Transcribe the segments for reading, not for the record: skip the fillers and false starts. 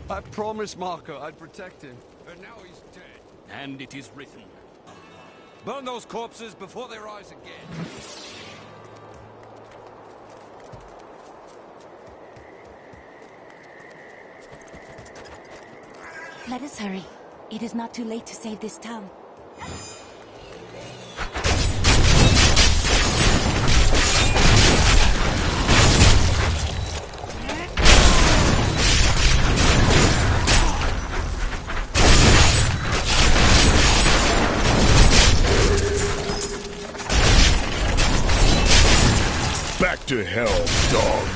I promised Marco I'd protect him. And now he's dead. And it is written. Burn those corpses before they rise again. Let us hurry. It is not too late to save this town. Back to hell, dog.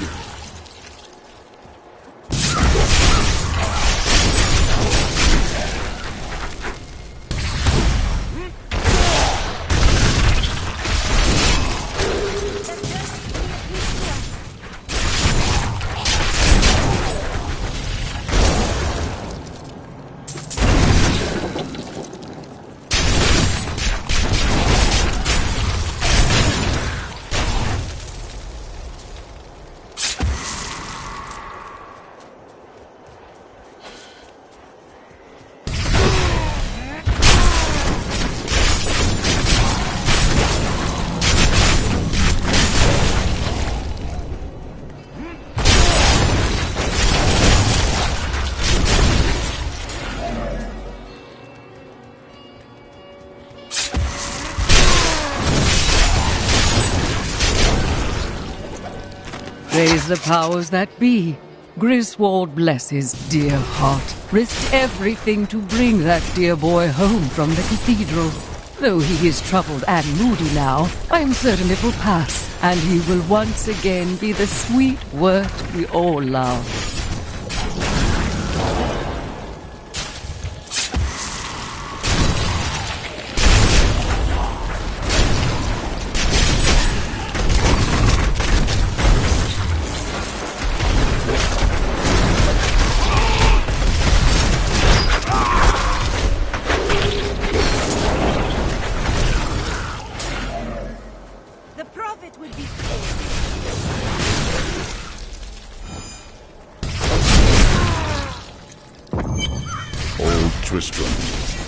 Praise the powers that be. Griswold bless his dear heart. Risked everything to bring that dear boy home from the cathedral. Though he is troubled and moody now, I am certain it will pass, and he will once again be the sweet wirt we all love.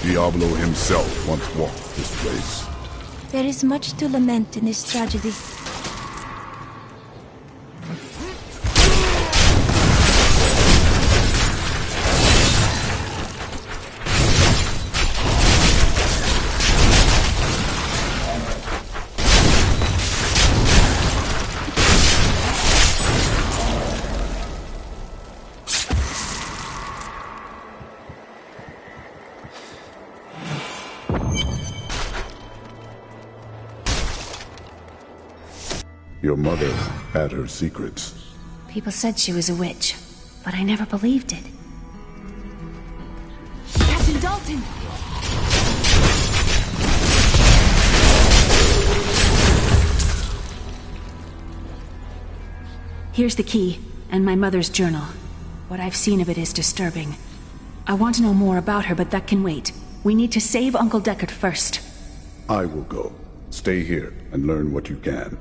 Diablo himself once walked this place. There is much to lament in this tragedy. Your mother had her secrets. People said she was a witch, but I never believed it. Captain Dalton! Here's the key, and my mother's journal. What I've seen of it is disturbing. I want to know more about her, but that can wait. We need to save Uncle Deckard first. I will go. Stay here and learn what you can.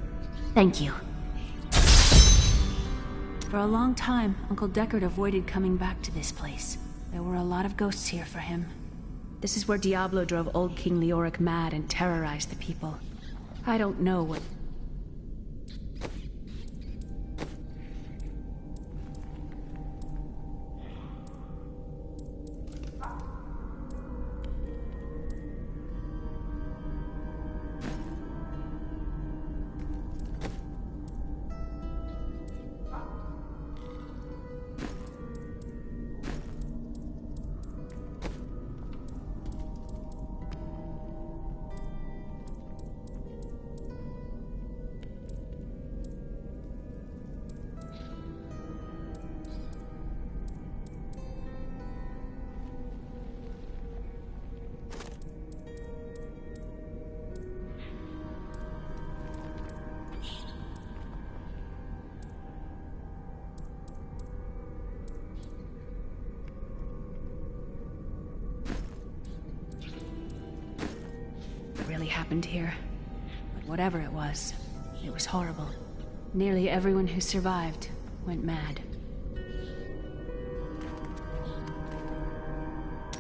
Thank you. For a long time, Uncle Deckard avoided coming back to this place. There were a lot of ghosts here for him. This is where Diablo drove old King Leoric mad and terrorized the people. I don't know what... happened here. But whatever it was horrible. Nearly everyone who survived went mad.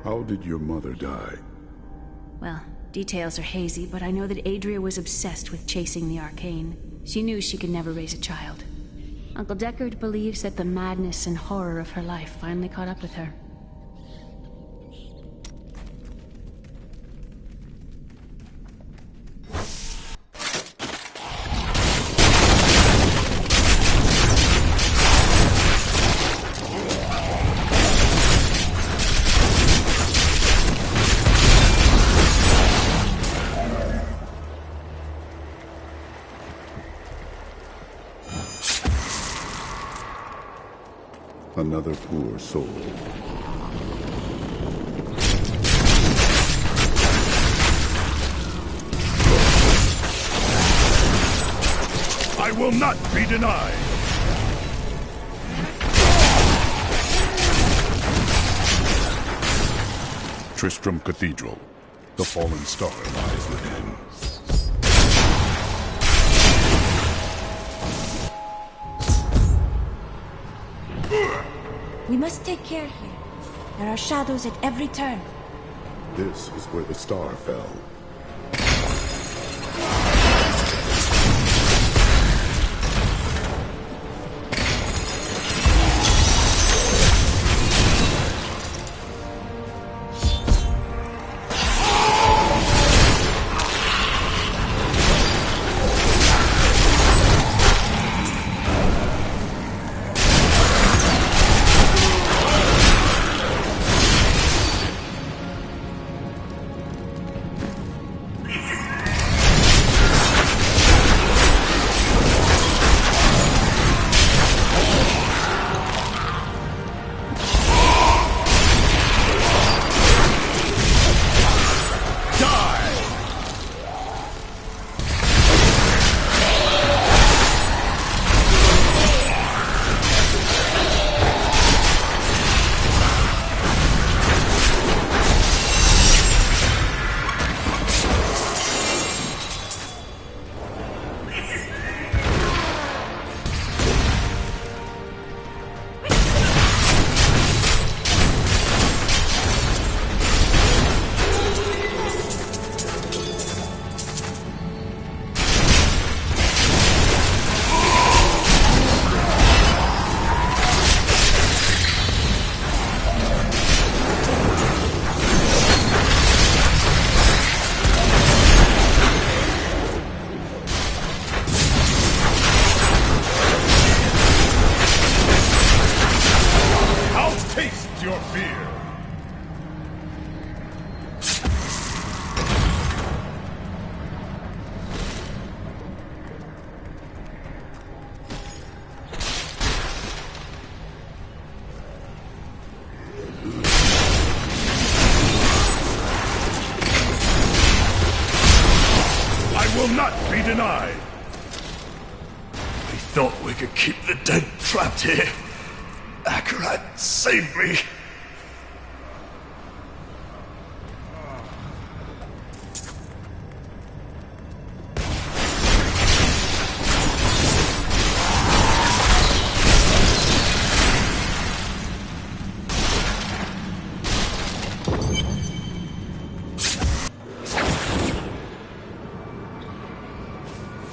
How did your mother die? Well, details are hazy, but I know that Adria was obsessed with chasing the arcane. She knew she could never raise a child. Uncle Deckard believes that the madness and horror of her life finally caught up with her. Another poor soul. I will not be denied! Tristram Cathedral. The fallen star lies within. We must take care here. There are shadows at every turn. This is where the star fell. Your fear! I will not be denied! We thought we could keep the dead trapped here. Akarat, save me!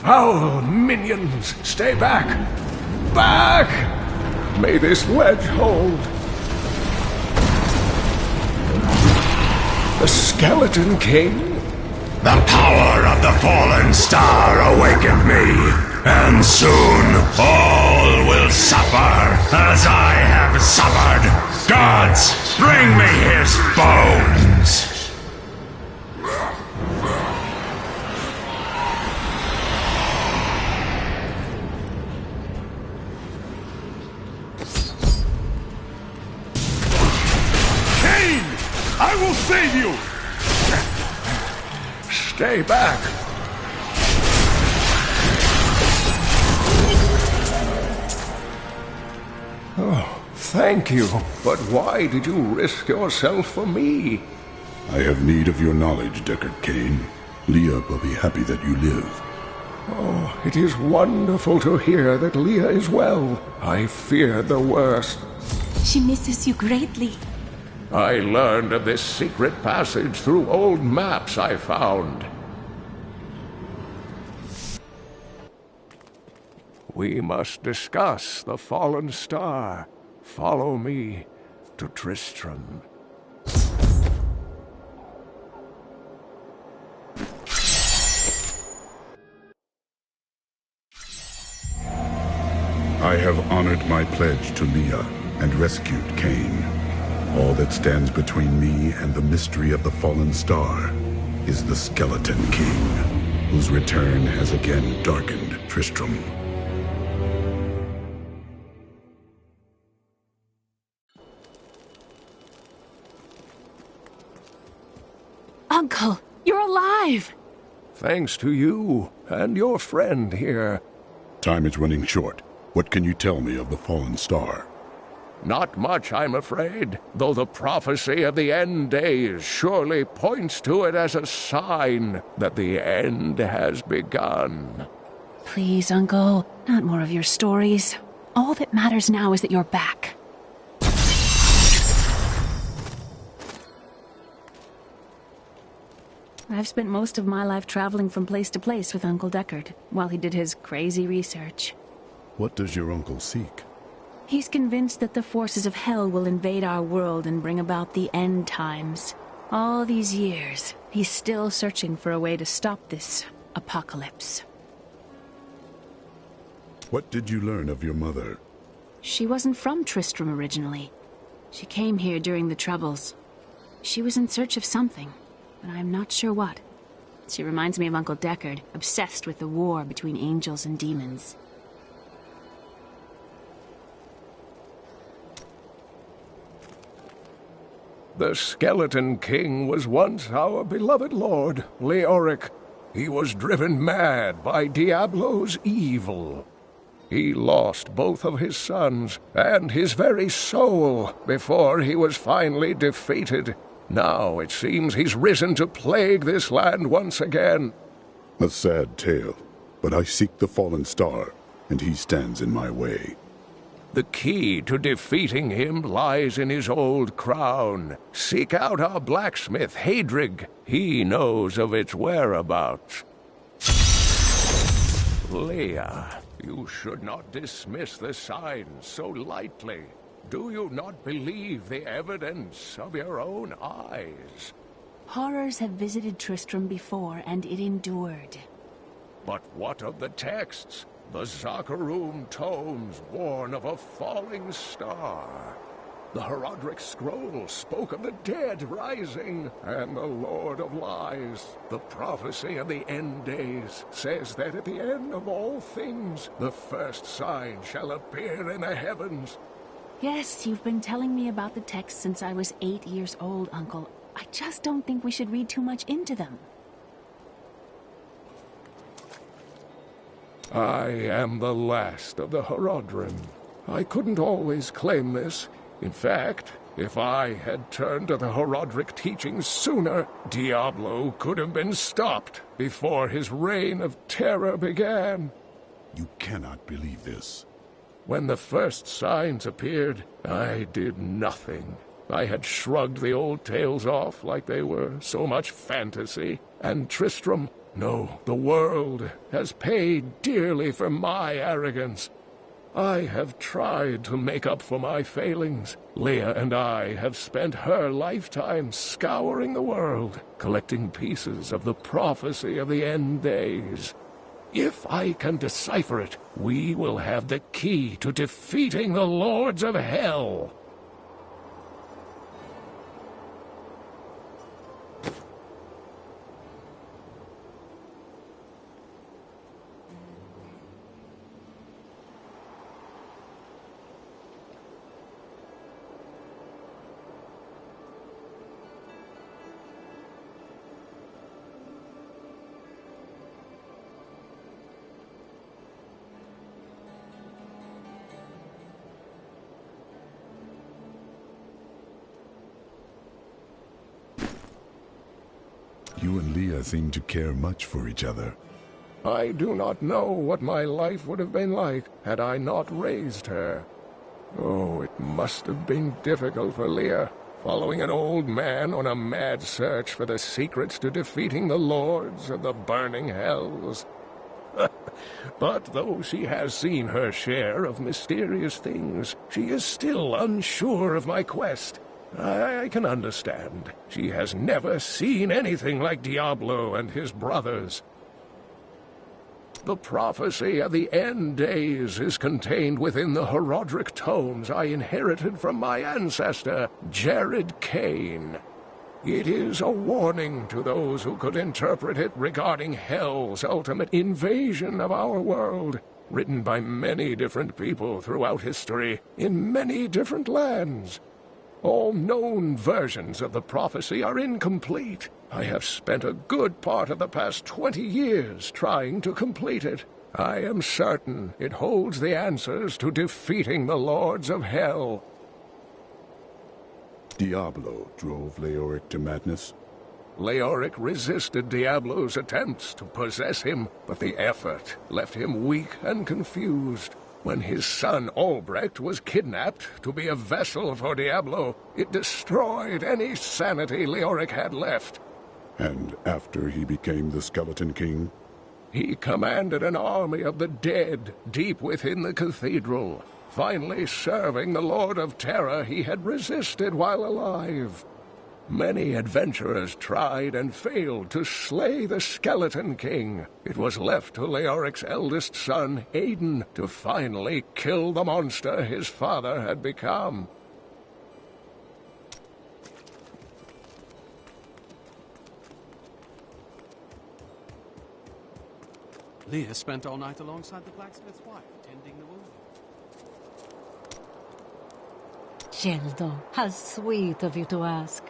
Foul minions, stay back! Back! May this wedge hold. The Skeleton King? The power of the fallen star awakened me, and soon all will suffer as I have suffered. Gods, bring me his bones! I will save you! Stay back! Oh, thank you. But why did you risk yourself for me? I have need of your knowledge, Deckard Cain. Leah will be happy that you live. Oh, it is wonderful to hear that Leah is well. I feared the worst. She misses you greatly. I learned of this secret passage through old maps I found. We must discuss the fallen star. Follow me to Tristram. I have honored my pledge to Leah and rescued Cain. All that stands between me and the mystery of the fallen star is the Skeleton King, whose return has again darkened Tristram. Uncle, you're alive! Thanks to you and your friend here. Time is running short. What can you tell me of the fallen star? Not much, I'm afraid, though the prophecy of the end days surely points to it as a sign that the end has begun. Please, Uncle, not more of your stories. All that matters now is that you're back. I've spent most of my life traveling from place to place with Uncle Deckard, while he did his crazy research. What does your uncle seek? He's convinced that the forces of hell will invade our world and bring about the end times. All these years, he's still searching for a way to stop this apocalypse. What did you learn of your mother? She wasn't from Tristram originally. She came here during the Troubles. She was in search of something, but I'm not sure what. She reminds me of Uncle Deckard, obsessed with the war between angels and demons. The Skeleton King was once our beloved lord, Leoric. He was driven mad by Diablo's evil. He lost both of his sons and his very soul before he was finally defeated. Now it seems he's risen to plague this land once again. A sad tale, but I seek the fallen star, and he stands in my way. The key to defeating him lies in his old crown. Seek out our blacksmith, Hadrig. He knows of its whereabouts. Leah, you should not dismiss the signs so lightly. Do you not believe the evidence of your own eyes? Horrors have visited Tristram before, and it endured. But what of the texts? The Zakharum tomes warn of a falling star. The Herodric scroll spoke of the dead rising, and the Lord of Lies, the prophecy of the end days, says that at the end of all things, the first sign shall appear in the heavens. Yes, you've been telling me about the texts since I was 8 years old, Uncle. I just don't think we should read too much into them. I am the last of the Herodrim. I couldn't always claim this. In fact, if I had turned to the Herodric teachings sooner, Diablo could have been stopped before his reign of terror began. You cannot believe this. When the first signs appeared, I did nothing. I had shrugged the old tales off like they were so much fantasy, and Tristram, no, the world, has paid dearly for my arrogance. I have tried to make up for my failings. Leah and I have spent her lifetime scouring the world, collecting pieces of the prophecy of the end days. If I can decipher it, we will have the key to defeating the Lords of Hell. You and Leah seem to care much for each other. I do not know what my life would have been like had I not raised her. Oh, it must have been difficult for Leah, following an old man on a mad search for the secrets to defeating the lords of the burning hells. But though she has seen her share of mysterious things, she is still unsure of my quest. I can understand. She has never seen anything like Diablo and his brothers. The prophecy of the end days is contained within the Herodric tomes I inherited from my ancestor, Jared Kane. It is a warning to those who could interpret it regarding Hell's ultimate invasion of our world, written by many different people throughout history, in many different lands. All known versions of the prophecy are incomplete. I have spent a good part of the past 20 years trying to complete it. I am certain it holds the answers to defeating the Lords of Hell. Diablo drove Leoric to madness. Leoric resisted Diablo's attempts to possess him, but the effort left him weak and confused. When his son Albrecht was kidnapped to be a vessel for Diablo, it destroyed any sanity Leoric had left. And after he became the Skeleton King? He commanded an army of the dead deep within the cathedral, finally serving the Lord of Terror he had resisted while alive. Many adventurers tried and failed to slay the Skeleton King. It was left to Leoric's eldest son, Aiden, to finally kill the monster his father had become. Leah spent all night alongside the blacksmith's wife, tending the wound. Geldo, how sweet of you to ask.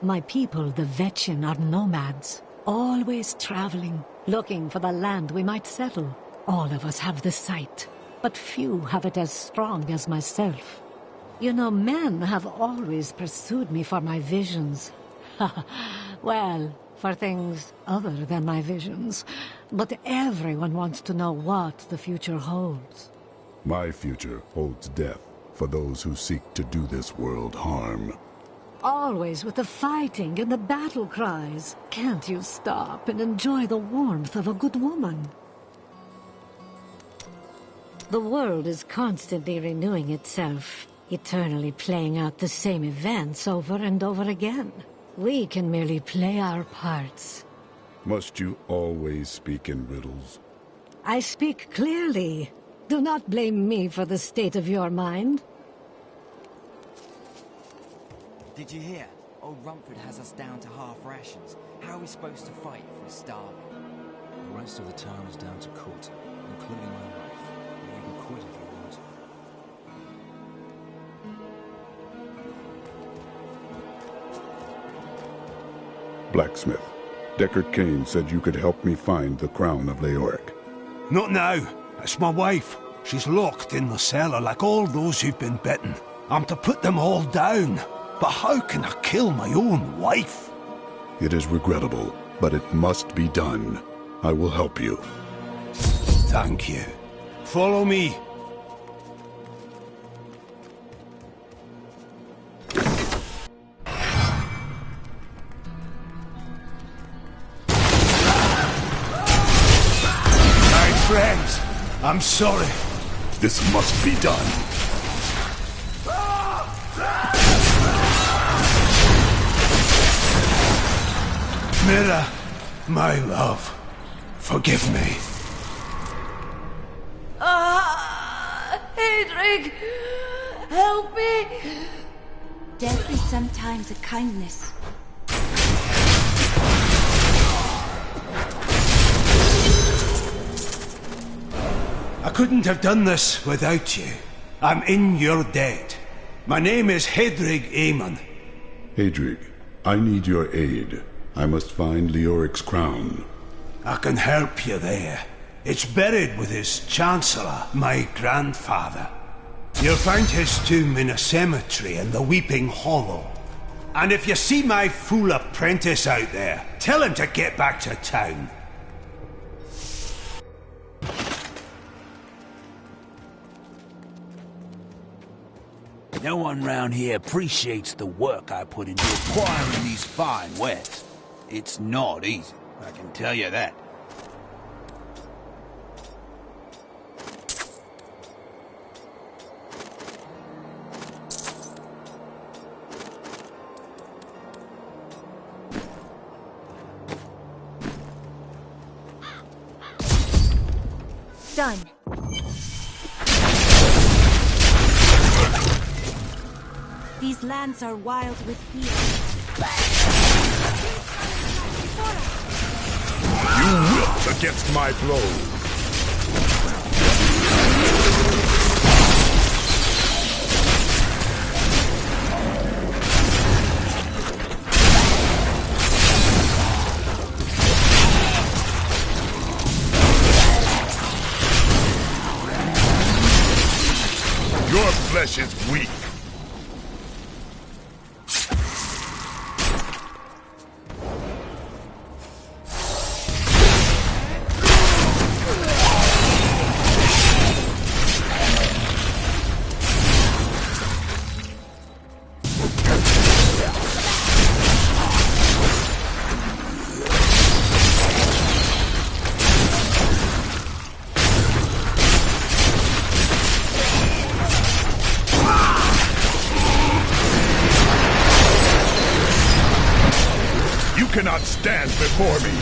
My people, the Vetchin, are nomads, always traveling, looking for the land we might settle. All of us have the sight, but few have it as strong as myself. You know, men have always pursued me for my visions. Well, for things other than my visions. But everyone wants to know what the future holds. My future holds death for those who seek to do this world harm. Always with the fighting and the battle cries. Can't you stop and enjoy the warmth of a good woman? The world is constantly renewing itself, eternally playing out the same events over and over again. We can merely play our parts. Must you always speak in riddles? I speak clearly. Do not blame me for the state of your mind. Did you hear? Old Rumford has us down to half rations. How are we supposed to fight if we're starving? The rest of the town is down to quarter, including my wife. You can quit if you want. Blacksmith, Deckard Cain said you could help me find the crown of Leoric. Not now. It's my wife. She's locked in the cellar like all those who've been bitten. I'm to put them all down. But how can I kill my own wife? It is regrettable, but it must be done. I will help you. Thank you. Follow me. My friends, I'm sorry. This must be done. Mira, my love, forgive me. Hedrig, help me! Death is sometimes a kindness. I couldn't have done this without you. I'm in your debt. My name is Hedrig Aemon. Hedrig, I need your aid. I must find Leoric's crown. I can help you there. It's buried with his Chancellor, my grandfather. You'll find his tomb in a cemetery in the Weeping Hollow. And if you see my fool apprentice out there, tell him to get back to town. No one round here appreciates the work I put into acquiring these fine wares. It's not easy, I can tell you that. Done. These lands are wild with fear. You wilt against my blows. Your flesh is weak. You cannot stand before me.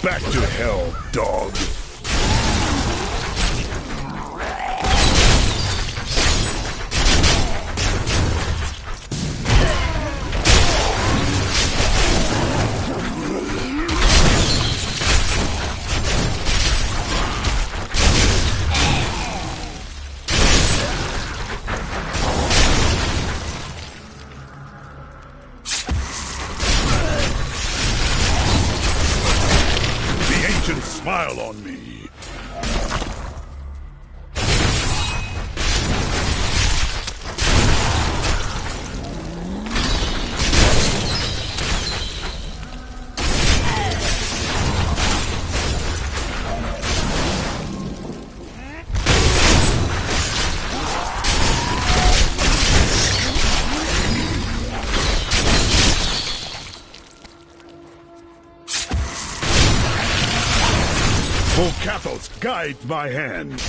Back to hell, dog. Smile on me. Cathos, guide my hand.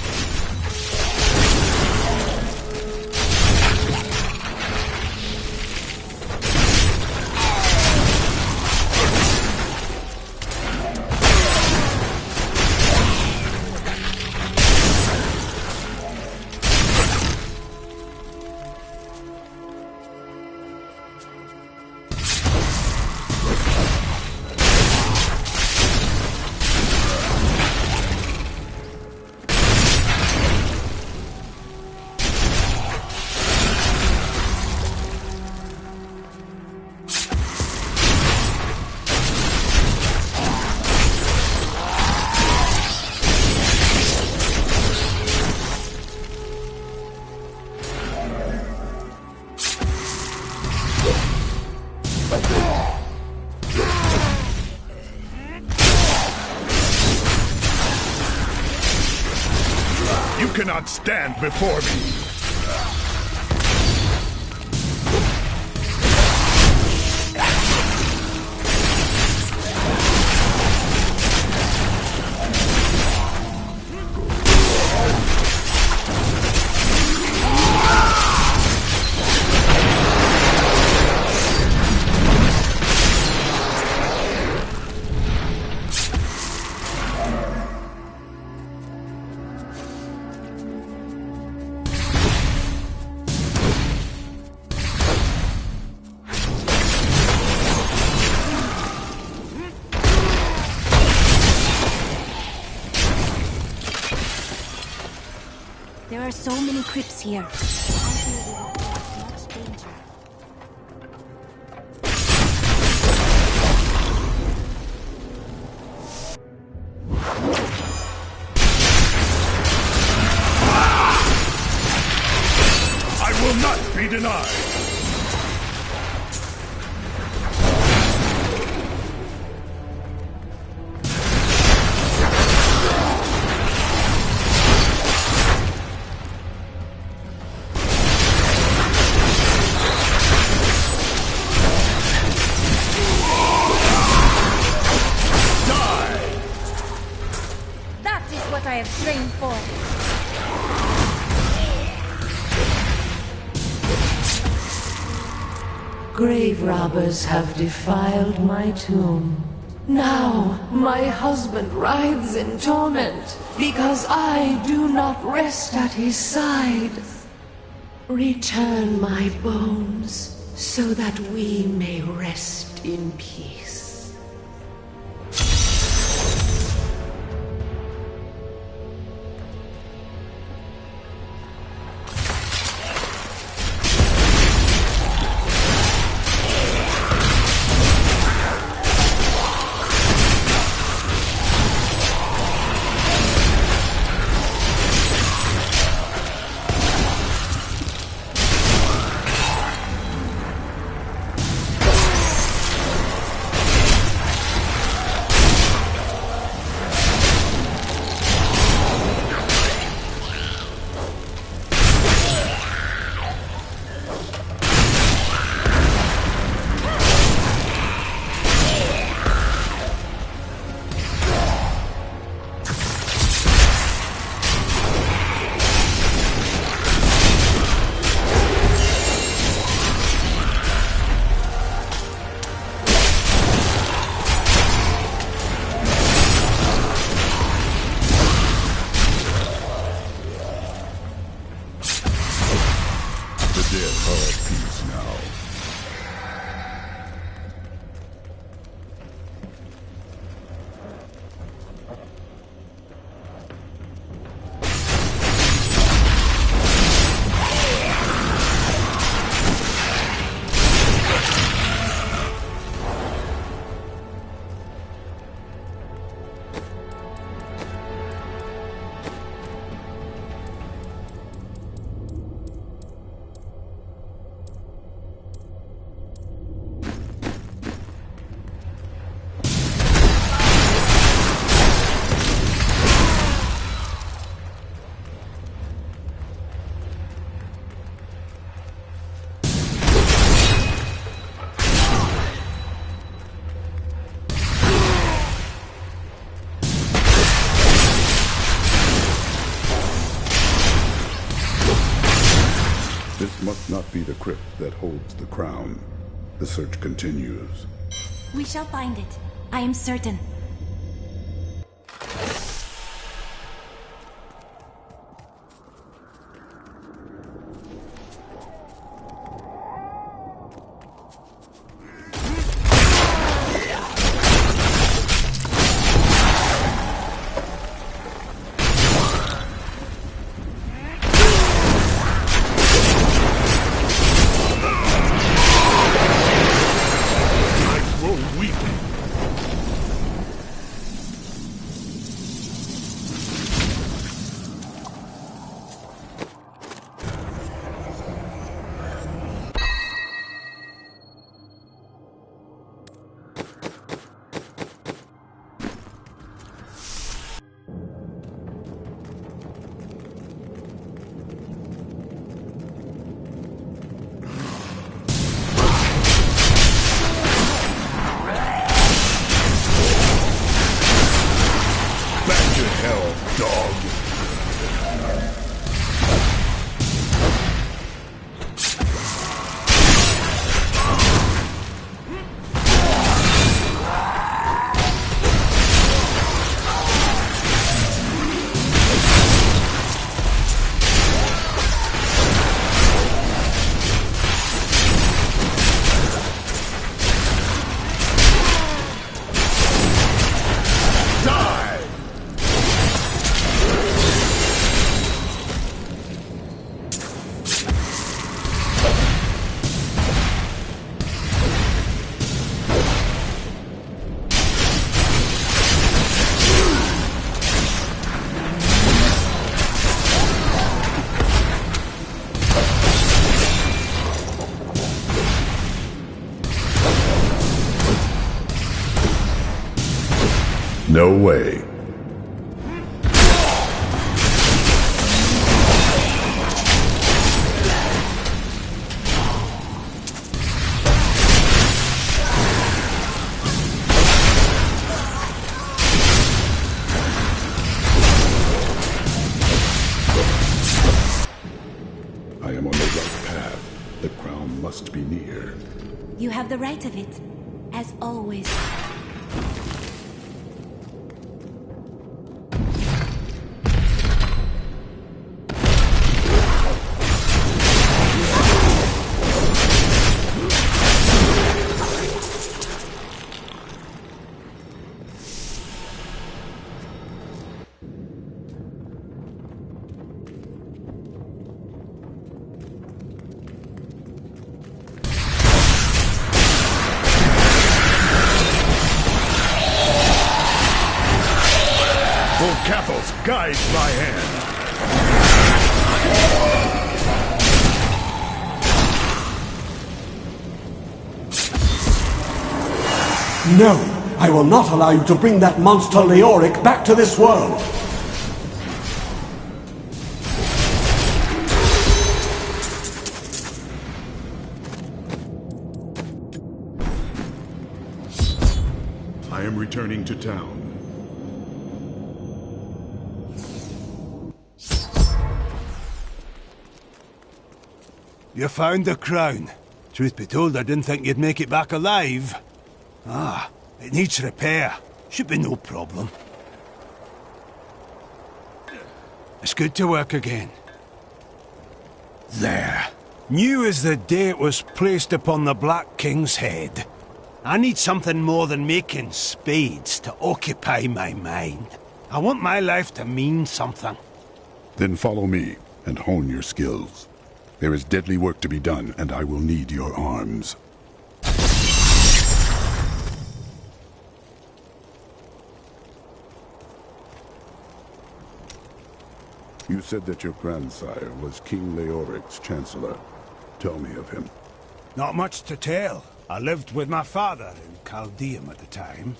You cannot stand before me. There are so many crypts here. I fear we will face much danger. will not be denied! That is what I have trained for. Grave robbers have defiled my tomb. Now my husband writhes in torment because I do not rest at his side. Return my bones so that we may rest in peace. The dead are at peace now. This must not be the crypt that holds the crown. The search continues. We shall find it. I am certain. No way. I am on the right path. The crown must be near. You have the right of it, as always. Cathos guides my hand. No! I will not allow you to bring that monster Leoric back to this world! I am returning to town. You found the crown. Truth be told, I didn't think you'd make it back alive. Ah, it needs repair. Should be no problem. It's good to work again. There. New as the day it was placed upon the Black King's head. I need something more than making spades to occupy my mind. I want my life to mean something. Then follow me and hone your skills. There is deadly work to be done, and I will need your arms. You said that your grandsire was King Leoric's chancellor. Tell me of him. Not much to tell. I lived with my father in Chaldeum at the time.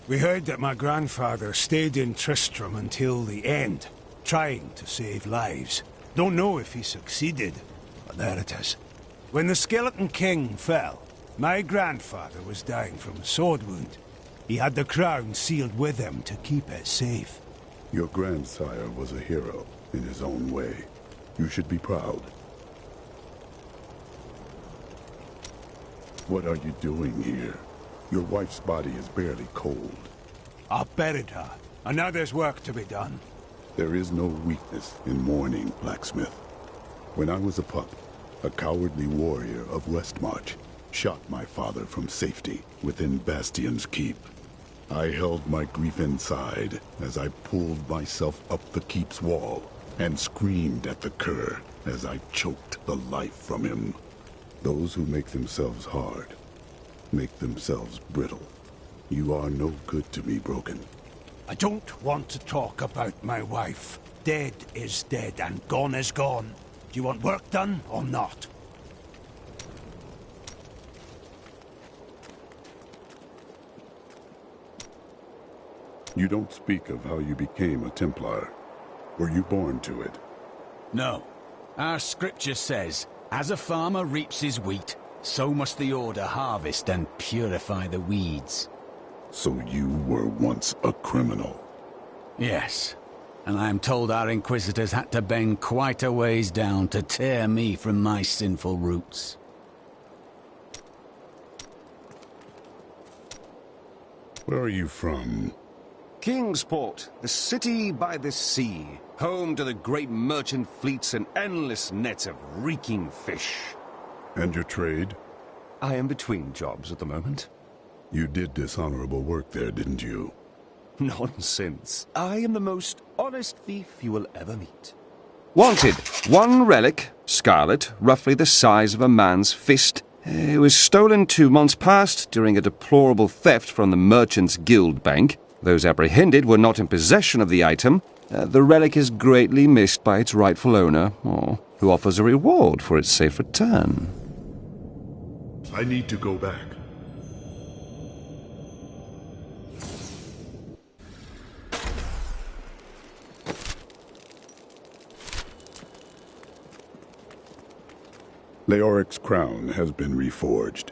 We heard that my grandfather stayed in Tristram until the end, trying to save lives. Don't know if he succeeded. But there it is. When the Skeleton King fell, my grandfather was dying from a sword wound. He had the crown sealed with him to keep it safe. Your grandsire was a hero in his own way. You should be proud. What are you doing here? Your wife's body is barely cold. I buried her, and now there's work to be done. There is no weakness in mourning, blacksmith. When I was a pup, a cowardly warrior of Westmarch shot my father from safety within Bastion's keep. I held my grief inside as I pulled myself up the keep's wall and screamed at the cur as I choked the life from him. Those who make themselves hard make themselves brittle. You are no good to me, Broken. I don't want to talk about my wife. Dead is dead, and gone is gone. Do you want work done, or not? You don't speak of how you became a Templar. Were you born to it? No. Our scripture says, as a farmer reaps his wheat, so must the Order harvest and purify the weeds. So you were once a criminal? Yes. And I am told our Inquisitors had to bend quite a ways down to tear me from my sinful roots. Where are you from? Kingsport, the city by the sea, home to the great merchant fleets and endless nets of reeking fish. And your trade? I am between jobs at the moment. You did dishonorable work there, didn't you? Nonsense. I am the most honest thief you will ever meet. Wanted. One relic, scarlet, roughly the size of a man's fist. It was stolen 2 months past during a deplorable theft from the Merchants' Guild Bank. Those apprehended were not in possession of the item. The relic is greatly missed by its rightful owner, who offers a reward for its safe return. I need to go back. Leoric's crown has been reforged.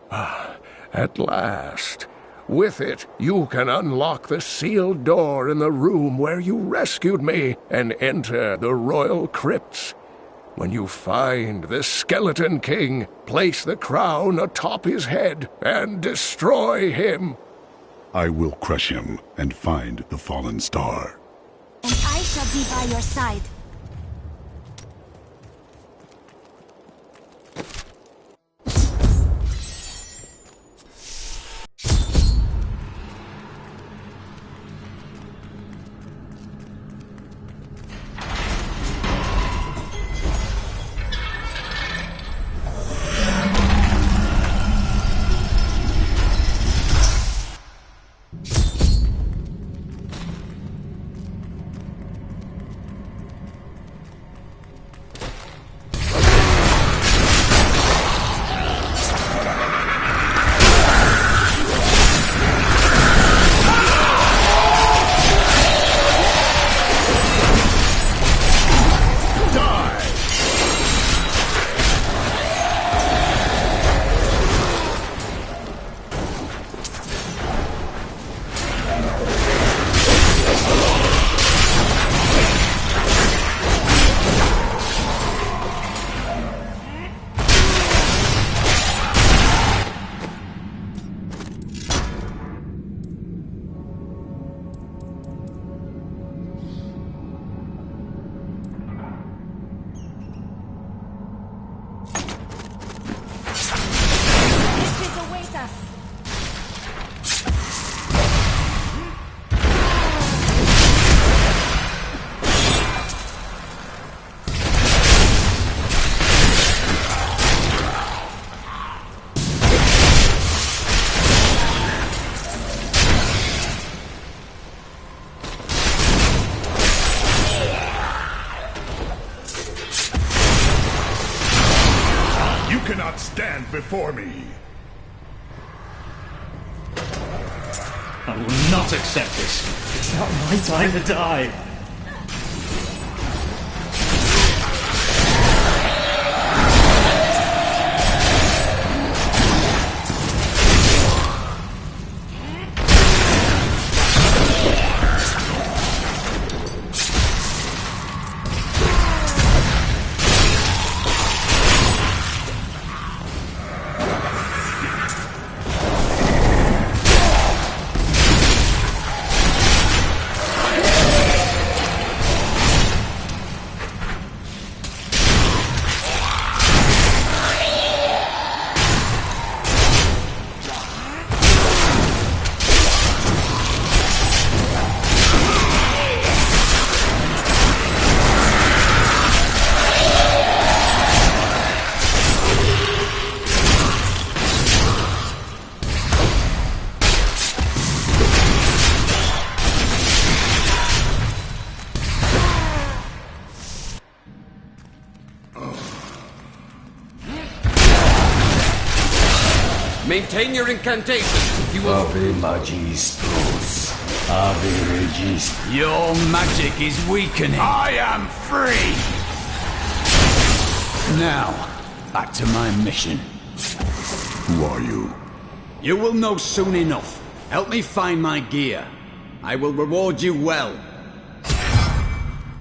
Ah, at last. With it, you can unlock the sealed door in the room where you rescued me and enter the royal crypts. When you find the Skeleton King, place the crown atop his head and destroy him. I will crush him and find the fallen star. And I shall be by your side. Stand before me. I will not accept this. It's not my time to die. Maintain your incantation. You will... Ave Magistros. Ave Regis. Your magic is weakening. I am free! Now, back to my mission. Who are you? You will know soon enough. Help me find my gear. I will reward you well.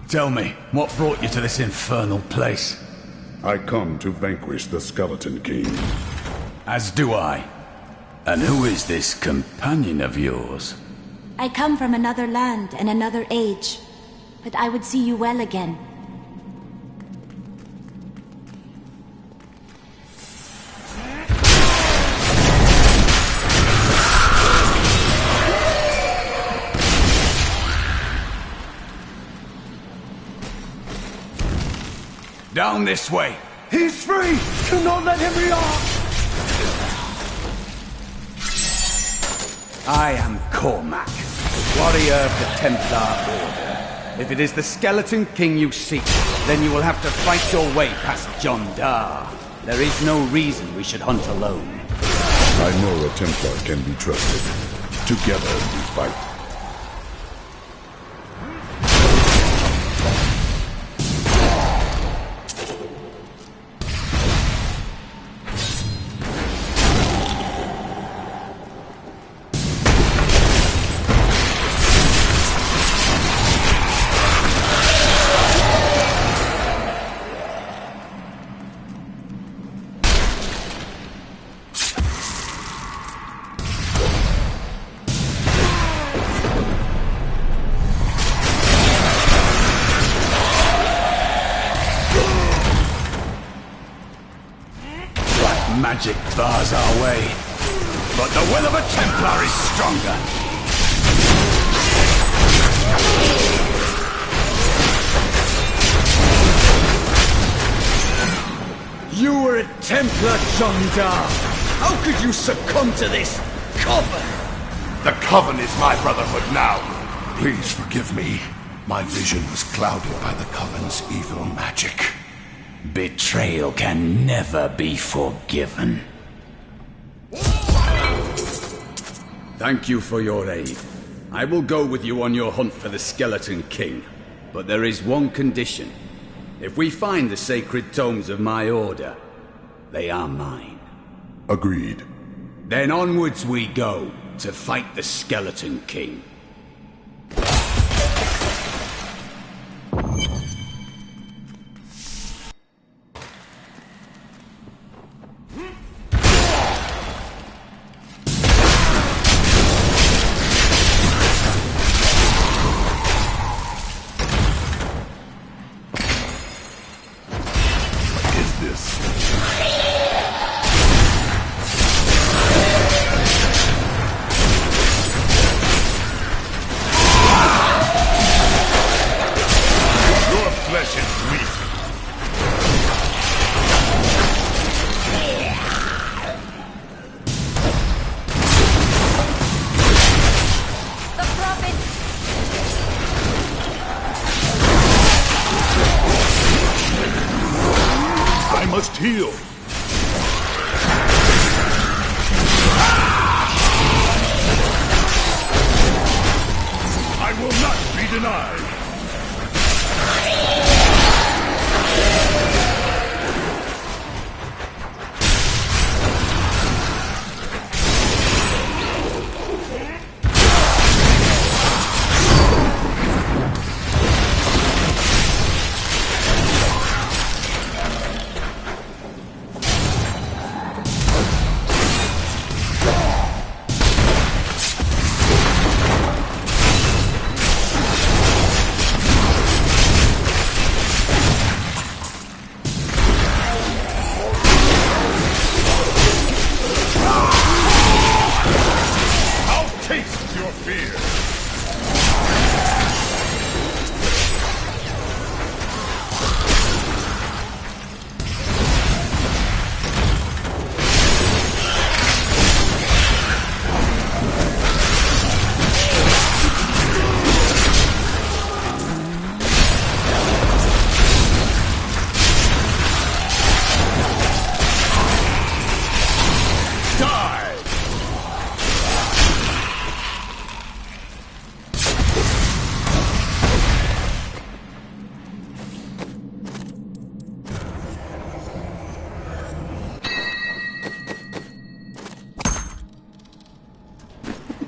Tell me, what brought you to this infernal place? I come to vanquish the Skeleton King. As do I. And who is this companion of yours? I come from another land and another age, but I would see you well again. Down this way. He's free! Do not let him be off! I am Cormac, warrior of the Templar Order. If it is the Skeleton King you seek, then you will have to fight your way past John Dar. There is no reason we should hunt alone. I know a Templar can be trusted. Together we fight. magic bars our way. But the will of a Templar is stronger. You were a Templar, John Dar. How could you succumb to this coven? The coven is my brotherhood now. Please forgive me. My vision was clouded by the coven's evil magic. Betrayal can never be forgiven. Thank you for your aid. I will go with you on your hunt for the Skeleton King. But there is one condition. If we find the sacred tomes of my order, they are mine. Agreed. Then onwards we go to fight the Skeleton King. Heal. I will not be denied.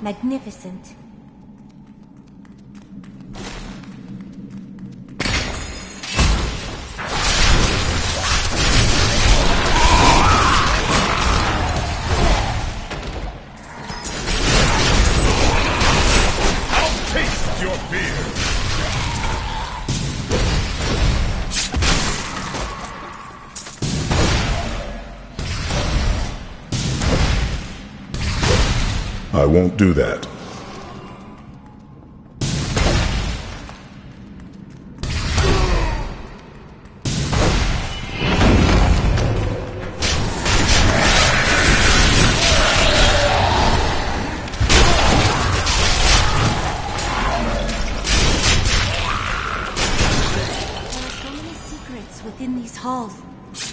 Magnificent. I'll taste your fear. I won't do that. Within these halls.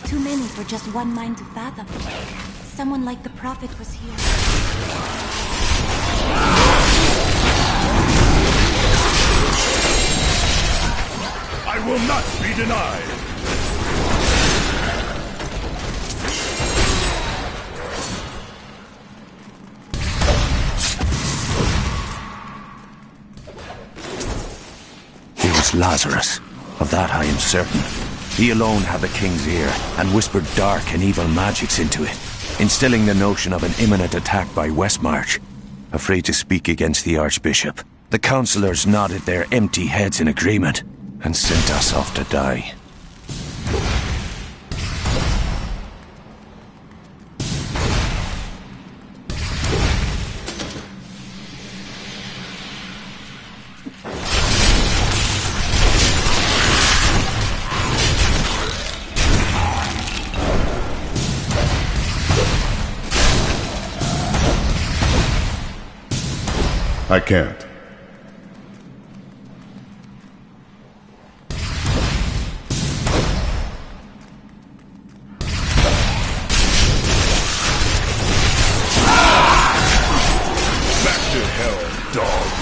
Too many for just one mind to fathom. Someone like the Prophet was here. I will not be denied. It was Lazarus. Of that I am certain. He alone had the king's ear, and whispered dark and evil magics into it, instilling the notion of an imminent attack by Westmarch. Afraid to speak against the Archbishop, the councillors nodded their empty heads in agreement, and sent us off to die. I can't. Back to hell, dog.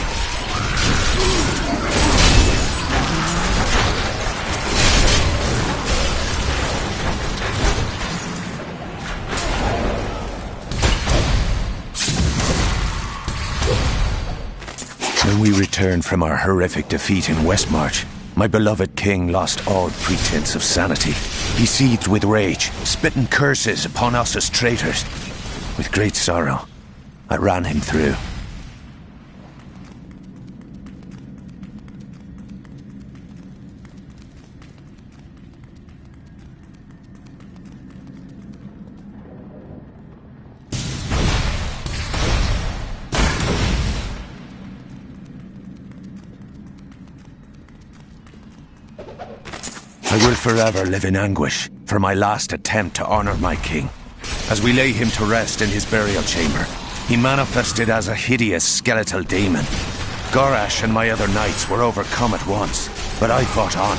When we returned from our horrific defeat in Westmarch, my beloved king lost all pretense of sanity. He seethed with rage, spitting curses upon us as traitors. With great sorrow, I ran him through. I will forever live in anguish for my last attempt to honor my king. As we lay him to rest in his burial chamber, he manifested as a hideous skeletal demon. Gorash and my other knights were overcome at once, but I fought on.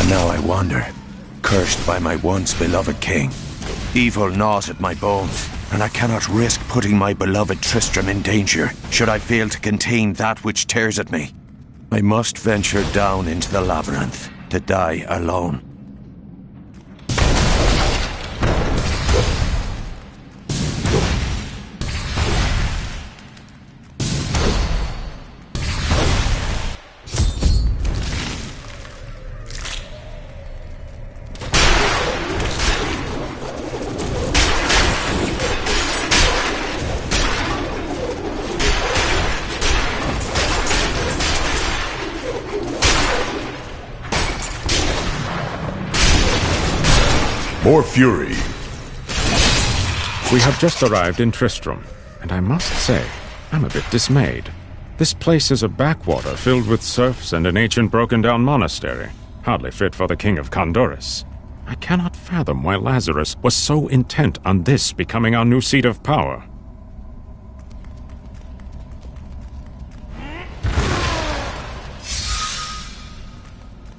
Now I wander, cursed by my once beloved king. Evil gnaws at my bones, and I cannot risk putting my beloved Tristram in danger, should I fail to contain that which tears at me. I must venture down into the labyrinth, to die alone. More fury. We have just arrived in Tristram, and I must say, I'm a bit dismayed. This place is a backwater filled with serfs and an ancient broken-down monastery, hardly fit for the king of Condorus. I cannot fathom why Lazarus was so intent on this becoming our new seat of power.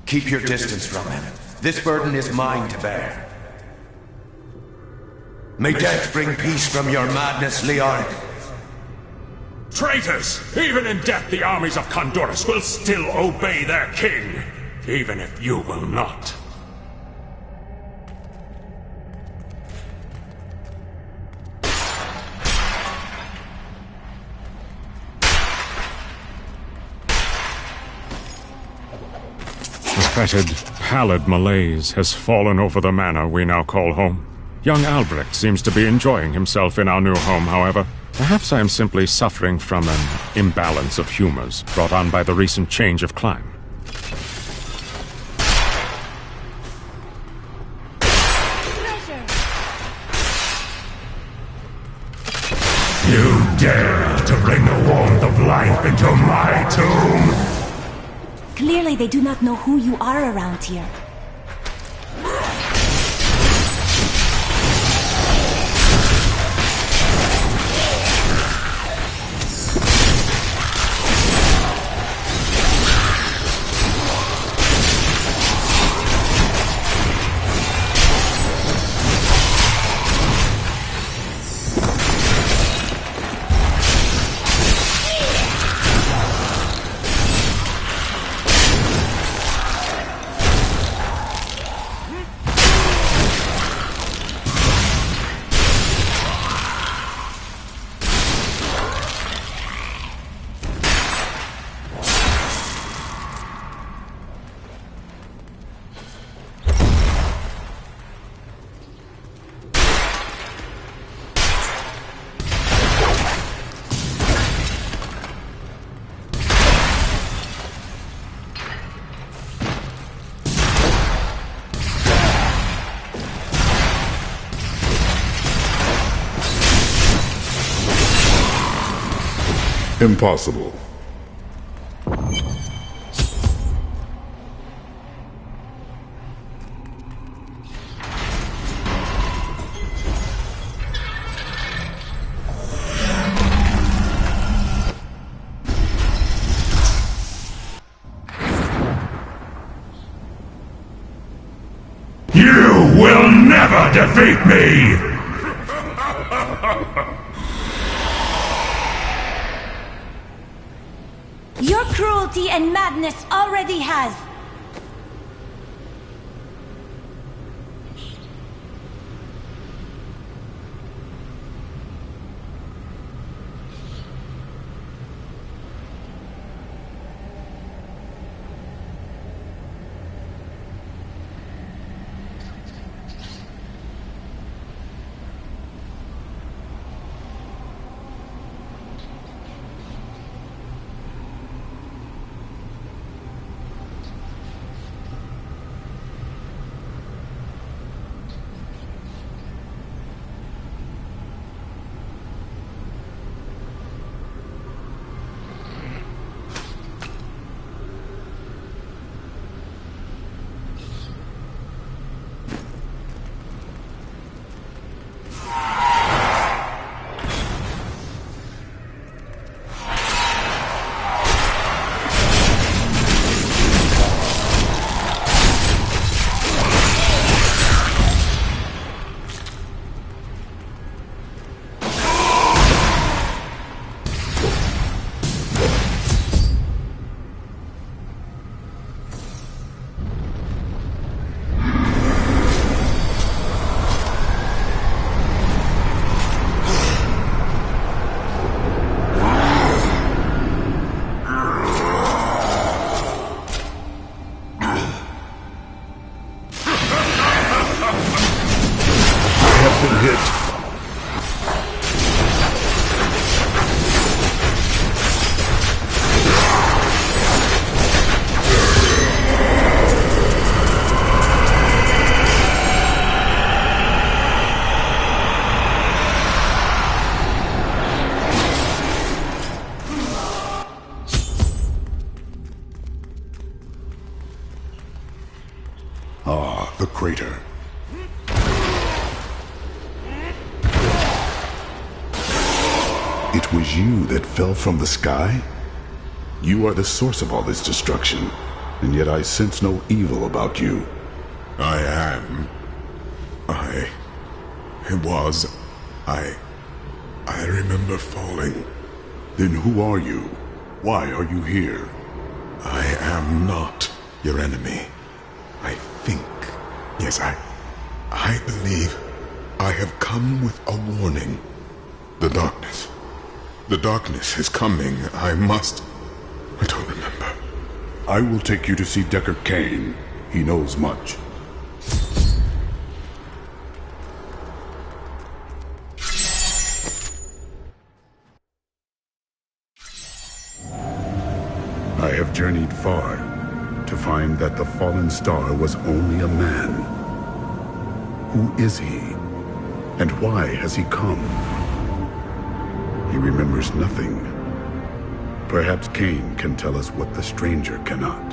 Keep your distance from him. This burden is mine to bear. May death bring peace from your madness, Leoric. Traitors! Even in death, the armies of Condorus will still obey their king, even if you will not. A fetid, pallid malaise has fallen over the manor we now call home. Young Albrecht seems to be enjoying himself in our new home, however. Perhaps I am simply suffering from an imbalance of humors brought on by the recent change of clime. You dare to bring the warmth of life into my tomb? Clearly they do not know who you are around here. Impossible. You will never defeat me! Your cruelty and madness already has. Ah, the crater. It was you that fell from the sky? You are the source of all this destruction, and yet I sense no evil about you. I am. I remember falling. Then who are you? Why are you here? I am not your enemy. I think. Yes, I believe I have come with a warning. The darkness. The darkness is coming. I don't remember. I will take you to see Deckard Cain. He knows much. I have journeyed far to find that the fallen star was only a man. Who is he? And why has he come? He remembers nothing. Perhaps Cain can tell us what the stranger cannot.